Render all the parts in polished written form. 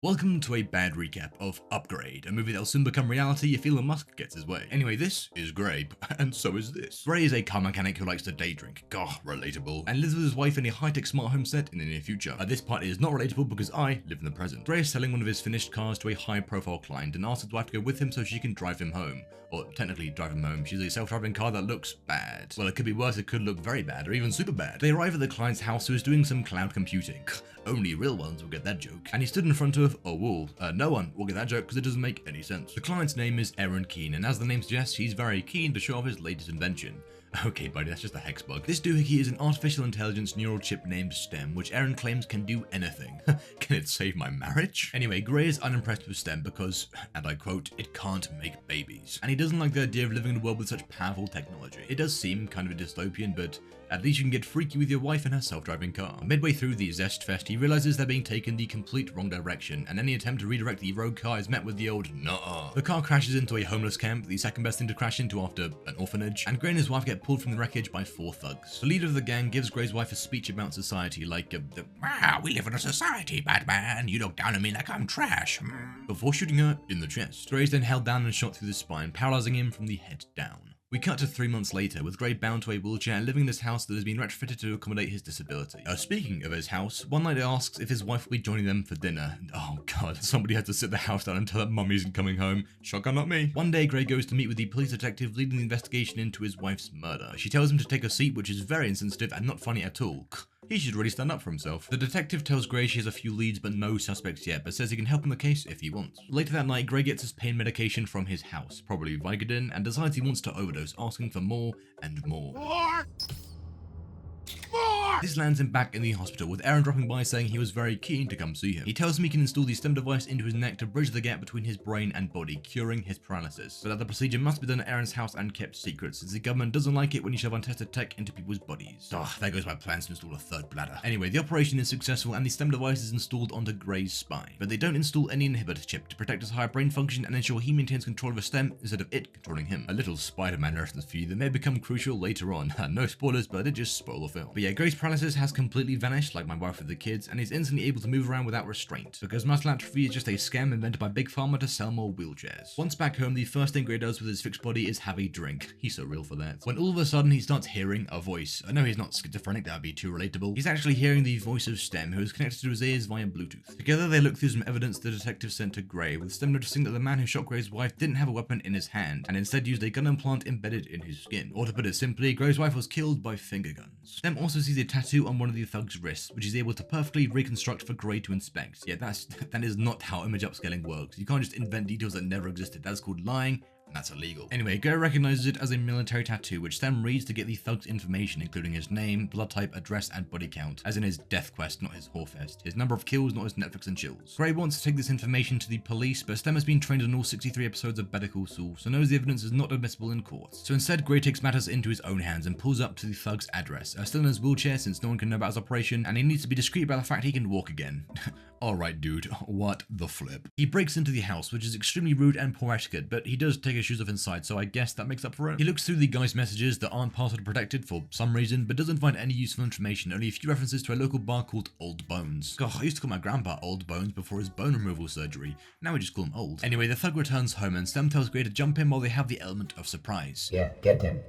Welcome to a bad recap of Upgrade, a movie that'll soon become reality if Elon Musk gets his way. Anyway, this is Gray, and so is this. Gray is a car mechanic who likes to day drink, relatable, and lives with his wife in a high-tech smart home set in the near future. This part is not relatable because I live in the present. Gray is selling one of his finished cars to a high-profile client and asks his wife to go with him so she can drive him home. Or technically drive him home. She's a self-driving car that looks bad. Well, it could be worse, it could look very bad, or even super bad. They arrive at the client's house who is doing some cloud computing. Only real ones will get that joke. And he stood in front of a wall. No one will get that joke because it doesn't make any sense. The client's name is Aaron Keen, and as the name suggests, he's very keen to show off his latest invention. Okay, buddy, that's just a hex bug. This doohickey is an artificial intelligence neural chip named STEM, which Aaron claims can do anything. Can it save my marriage? Anyway, Gray is unimpressed with STEM because, and I quote, it can't make babies. And he doesn't like the idea of living in a world with such powerful technology. It does seem kind of a dystopian, but at least you can get freaky with your wife in her self-driving car. Midway through the Zest Fest, he realizes they're being taken the complete wrong direction, and any attempt to redirect the rogue car is met with the old nuh-uh. The car crashes into a homeless camp, the second best thing to crash into after an orphanage, and Gray and his wife get pulled from the wreckage by 4 thugs. The leader of the gang gives Gray's wife a speech about society, like, we live in a society, Batman. You look down on me like I'm trash. Before shooting her in the chest. Gray's then held down and shot through the spine, paralyzing him from the head down. We cut to 3 months later, with Gray bound to a wheelchair and living in this house that has been retrofitted to accommodate his disability. Speaking of his house, one night he asks if his wife will be joining them for dinner. Oh god, somebody had to sit the house down and tell that mummy isn't coming home. Shocker, not me. One day, Gray goes to meet with the police detective leading the investigation into his wife's murder. She tells him to take a seat, which is very insensitive and not funny at all. He should really stand up for himself. The detective tells Gray she has a few leads but no suspects yet, but says he can help in the case if he wants. Later that night, Gray gets his pain medication from his house, probably Vicodin, and decides he wants to overdose, asking for more and more. This lands him back in the hospital, with Aaron dropping by saying he was very keen to come see him. He tells him he can install the STEM device into his neck to bridge the gap between his brain and body, curing his paralysis. But that the procedure must be done at Aaron's house and kept secret, since the government doesn't like it when you shove untested tech into people's bodies. There goes my plans to install a third bladder. Anyway, the operation is successful and the STEM device is installed onto Gray's spine. But they don't install any inhibitor chip to protect his higher brain function and ensure he maintains control of his STEM instead of it controlling him. A little Spider-Man reference for you that may become crucial later on. No spoilers, but I did just spoil the film. But yeah, Gray's paralysis has completely vanished, like my wife with the kids, and he's instantly able to move around without restraint, because muscle atrophy is just a scam invented by Big Pharma to sell more wheelchairs. Once back home, the first thing Gray does with his fixed body is have a drink. He's so real for that. When all of a sudden he starts hearing a voice. I know he's not schizophrenic, that would be too relatable. He's actually hearing the voice of STEM, who is connected to his ears via Bluetooth. Together they look through some evidence the detective sent to Gray, with STEM noticing that the man who shot Gray's wife didn't have a weapon in his hand, and instead used a gun implant embedded in his skin. Or to put it simply, Gray's wife was killed by finger guns. STEM also sees a tattoo on one of the thug's wrists, which is able to perfectly reconstruct for Gray to inspect. Yeah, that is not how image upscaling works. You can't just invent details that never existed. That's called lying, and that's illegal. Anyway, Gray recognizes it as a military tattoo, which STEM reads to get the thug's information, including his name, blood type, address, and body count, as in his death quest, not his whorefest. His number of kills, not his Netflix and chills. Gray wants to take this information to the police, but STEM has been trained on all 63 episodes of Better Call Saul, so knows the evidence is not admissible in court. So instead, Gray takes matters into his own hands and pulls up to the thug's address. Still in his wheelchair, since no one can know about his operation, and he needs to be discreet about the fact he can walk again. Alright dude, what the flip. He breaks into the house, which is extremely rude and poor etiquette, but he does take his shoes off inside, so I guess that makes up for it. He looks through the guy's messages that aren't password protected for some reason, but doesn't find any useful information, only a few references to a local bar called Old Bones. God, I used to call my grandpa Old Bones before his bone removal surgery. Now we just call him Old. Anyway, the thug returns home and STEM tells Gray to jump him while they have the element of surprise. Yeah, get him.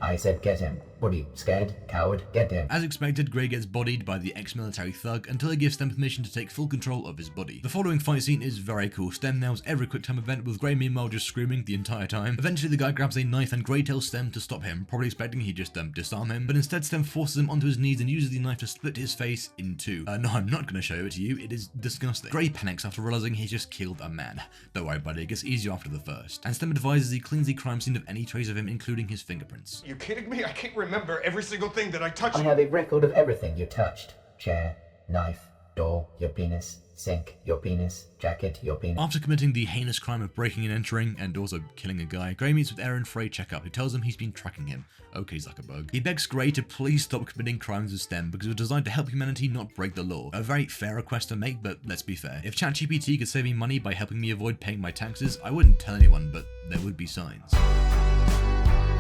I said get him. What are you, scared? Coward? Get him. As expected, Gray gets bodied by the ex-military thug until he gives STEM permission to take full control of his body. The following fight scene is very cool. STEM nails every quick time event, with Gray meanwhile just screaming the entire time. Eventually the guy grabs a knife and Gray tells STEM to stop him, probably expecting he'd just disarm him, but instead STEM forces him onto his knees and uses the knife to split his face in two. No, I'm not going to show it to you, it is disgusting. Gray panics after realizing he's just killed a man. Don't worry buddy, it gets easier after the first. And STEM advises he cleans the crime scene of any trace of him, including his fingerprints. You kidding me? I can't remember every single thing that I touched. I have a record of everything you touched. Chair, knife, door, your penis, sink, your penis, jacket, your penis. After committing the heinous crime of breaking and entering, and also killing a guy, Gray meets with Aaron for a checkup, who tells him he's been tracking him. Okay, Zuckerberg. He begs Gray to please stop committing crimes with STEM because it was designed to help humanity not break the law. A very fair request to make, but let's be fair. If ChatGPT could save me money by helping me avoid paying my taxes, I wouldn't tell anyone, but there would be signs.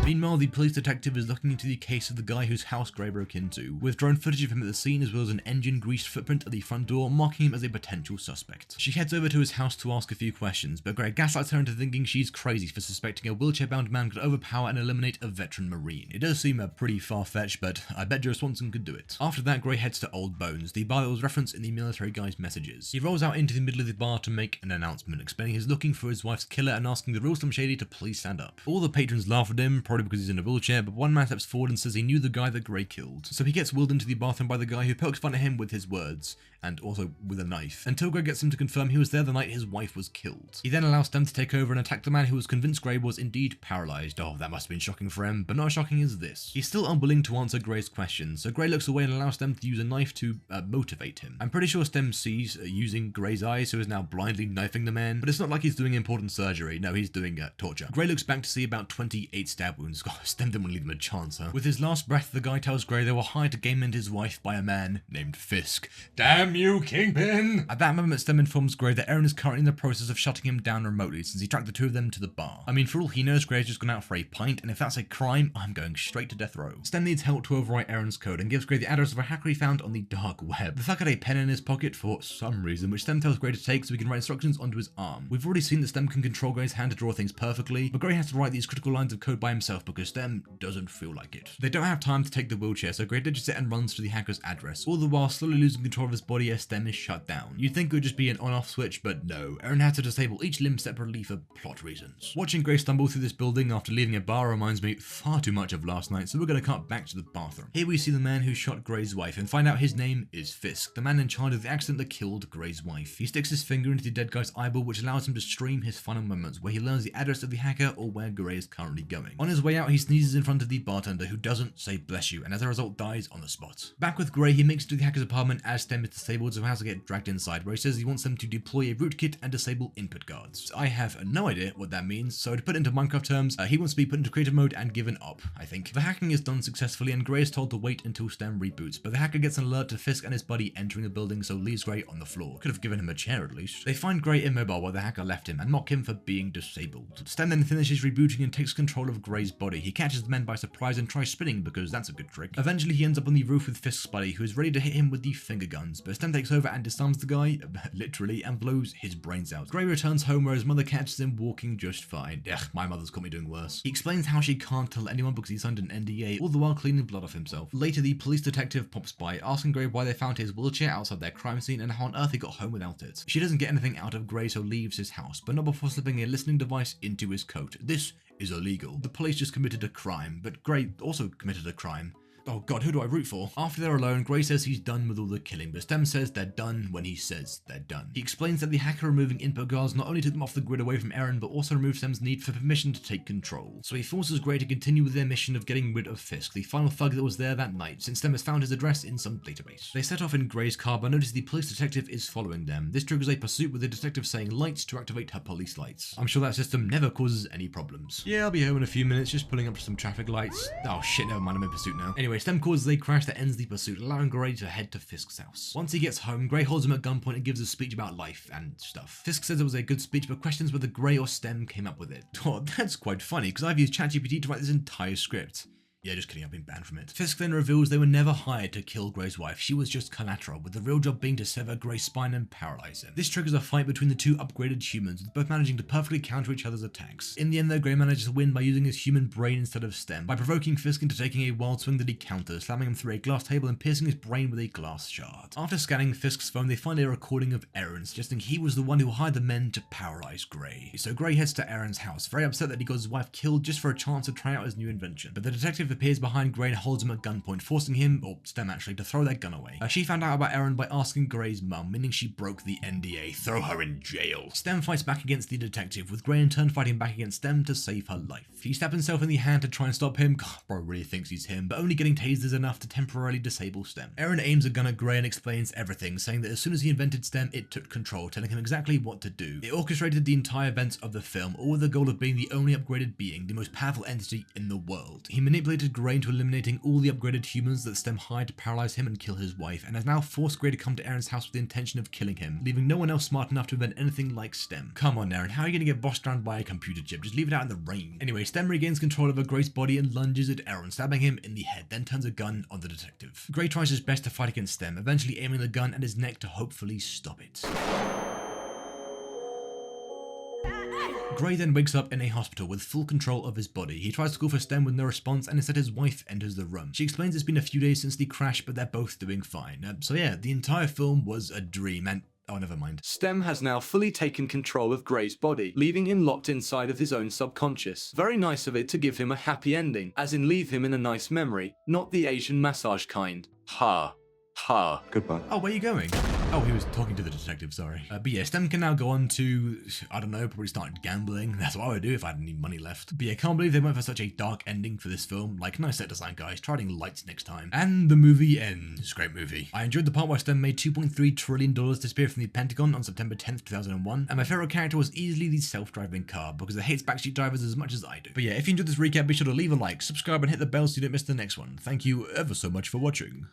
Meanwhile, the police detective is looking into the case of the guy whose house Gray broke into, with drone footage of him at the scene as well as an engine-greased footprint at the front door marking him as a potential suspect. She heads over to his house to ask a few questions, but Gray gaslights her into thinking she's crazy for suspecting a wheelchair-bound man could overpower and eliminate a veteran Marine. It does seem pretty far-fetched, but I bet Joe Swanson could do it. After that, Gray heads to Old Bones, the bar that was referenced in the military guy's messages. He rolls out into the middle of the bar to make an announcement, explaining he's looking for his wife's killer and asking the real Slim Shady to please stand up. All the patrons laugh at him, probably because he's in a wheelchair, but one man steps forward and says he knew the guy that Gray killed. So he gets wheeled into the bathroom by the guy who pokes fun at him with his words, and also with a knife, until Gray gets him to confirm he was there the night his wife was killed. He then allows Stem to take over and attack the man who was convinced Gray was indeed paralyzed. Oh, that must have been shocking for him, but not as shocking as this. He's still unwilling to answer Gray's questions, so Gray looks away and allows Stem to use a knife to motivate him. I'm pretty sure Stem sees using Gray's eyes, so is now blindly knifing the man, but it's not like he's doing important surgery. No, he's doing torture. Gray looks back to see about 28 stab wounds. God, Stem didn't want to leave him a chance, huh? With his last breath, the guy tells Gray they were hired to game end his wife by a man named Fisk. Damn you, Kingpin! At that moment, Stem informs Gray that Aaron is currently in the process of shutting him down remotely since he tracked the two of them to the bar. I mean, for all he knows, Gray's just gone out for a pint, and if that's a crime, I'm going straight to death row. Stem needs help to overwrite Aaron's code and gives Gray the address of a hacker he found on the dark web. The fuck had a pen in his pocket for some reason, which Stem tells Gray to take so he can write instructions onto his arm. We've already seen that Stem can control Gray's hand to draw things perfectly, but Gray has to write these critical lines of code by himself because Stem doesn't feel like it. They don't have time to take the wheelchair, so Gray digits it and runs to the hacker's address, all the while slowly losing control of his body as Stem is shut down. You'd think it would just be an on-off switch, but no. Aaron had to disable each limb separately for plot reasons. Watching Gray stumble through this building after leaving a bar reminds me far too much of last night, so we're going to cut back to the bathroom. Here we see the man who shot Gray's wife and find out his name is Fisk, the man in charge of the accident that killed Gray's wife. He sticks his finger into the dead guy's eyeball, which allows him to stream his final moments, where he learns the address of the hacker or where Gray is currently going. On his way out, he sneezes in front of the bartender, who doesn't say bless you, and as a result dies on the spot. Back with Gray, he makes it to the hacker's apartment as Stem is disabled, so has to get dragged inside, where he says he wants them to deploy a rootkit and disable input guards. I have no idea what that means, so to put it into Minecraft terms, he wants to be put into creative mode and given up, I think. The hacking is done successfully and Gray is told to wait until Stem reboots, but the hacker gets an alert to Fisk and his buddy entering the building, so leaves Gray on the floor. Could have given him a chair at least. They find Gray immobile where the hacker left him and mock him for being disabled. Stem then finishes rebooting and takes control of Gray's body. He catches the men by surprise and tries spinning because that's a good trick. Eventually he ends up on the roof with Fisk's buddy, who is ready to hit him with the finger guns, but Stem takes over and disarms the guy, literally, and blows his brains out. Gray returns home where his mother catches him walking just fine. Ugh, my mother's caught me doing worse. He explains how she can't tell anyone because he signed an NDA, all the while cleaning blood off himself. Later, the police detective pops by, asking Gray why they found his wheelchair outside their crime scene and how on earth he got home without it. She doesn't get anything out of Gray, so leaves his house, but not before slipping a listening device into his coat. This is illegal. The police just committed a crime, but Gray also committed a crime. Oh god, who do I root for? After they're alone, Gray says he's done with all the killing, but Stem says they're done when he says they're done. He explains that the hacker removing input guards not only took them off the grid away from Aaron, but also removed Stem's need for permission to take control. So he forces Gray to continue with their mission of getting rid of Fisk, the final thug that was there that night, since Stem has found his address in some database. They set off in Gray's car, but notice the police detective is following them. This triggers a pursuit with the detective saying lights to activate her police lights. I'm sure that system never causes any problems. Yeah, I'll be home in a few minutes, just pulling up some traffic lights. Oh shit, never mind, I'm in pursuit now. Anyway, Stem causes a crash that ends the pursuit, allowing Gray to head to Fisk's house. Once he gets home, Gray holds him at gunpoint and gives a speech about life and stuff. Fisk says it was a good speech, but questions whether Gray or Stem came up with it. Oh, that's quite funny, because I've used ChatGPT to write this entire script. Yeah, just kidding, I've been banned from it. Fisk then reveals they were never hired to kill Gray's wife. She was just collateral, with the real job being to sever Gray's spine and paralyze him. This triggers a fight between the two upgraded humans, with both managing to perfectly counter each other's attacks. In the end though, Gray manages to win by using his human brain instead of Stem, by provoking Fisk into taking a wild swing that he counters, slamming him through a glass table and piercing his brain with a glass shard. After scanning Fisk's phone, they find a recording of Aaron, suggesting he was the one who hired the men to paralyze Gray. So Gray heads to Aaron's house, very upset that he got his wife killed just for a chance to try out his new invention. But the detective appears behind Gray and holds him at gunpoint, forcing him, or Stem actually, to throw their gun away. She found out about Aaron by asking Gray's mum, meaning she broke the NDA. Throw her in jail. Stem fights back against the detective, with Gray in turn fighting back against Stem to save her life. He stabs himself in the hand to try and stop him. God, bro really thinks he's him, but only getting tased is enough to temporarily disable Stem. Aaron aims a gun at Gray and explains everything, saying that as soon as he invented Stem, it took control, telling him exactly what to do. It orchestrated the entire events of the film, all with the goal of being the only upgraded being, the most powerful entity in the world. He manipulated manipulated Gray into eliminating all the upgraded humans that Stem hired to paralyze him and kill his wife, and has now forced Gray to come to Aaron's house with the intention of killing him, leaving no one else smart enough to invent anything like Stem. Come on, Aaron, how are you gonna get bossed around by a computer chip? Just leave it out in the rain. Anyway, Stem regains control over Gray's body and lunges at Aaron, stabbing him in the head, then turns a gun on the detective. Gray tries his best to fight against Stem, eventually aiming the gun at his neck to hopefully stop it. Gray then wakes up in a hospital with full control of his body. He tries to call for Stem with no response, and instead his wife enters the room. She explains it's been a few days since the crash, but they're both doing fine. So yeah, the entire film was a dream, and oh, never mind. Stem has now fully taken control of Gray's body, leaving him locked inside of his own subconscious. Very nice of it to give him a happy ending, as in leave him in a nice memory, not the Asian massage kind. Ha. Ha. Goodbye. Oh, where are you going? Oh, he was talking to the detective, sorry. But yeah, Stem can now go on to, I don't know, probably start gambling. That's what I would do if I had any money left. But yeah, can't believe they went for such a dark ending for this film. Like, nice set design, guys. Try adding lights next time. And the movie ends. Great movie. I enjoyed the part where Stem made $2.3 trillion disappear from the Pentagon on September 10th, 2001. And my favorite character was easily the self-driving car, because it hates backseat drivers as much as I do. But yeah, if you enjoyed this recap, be sure to leave a like, subscribe, and hit the bell so you don't miss the next one. Thank you ever so much for watching.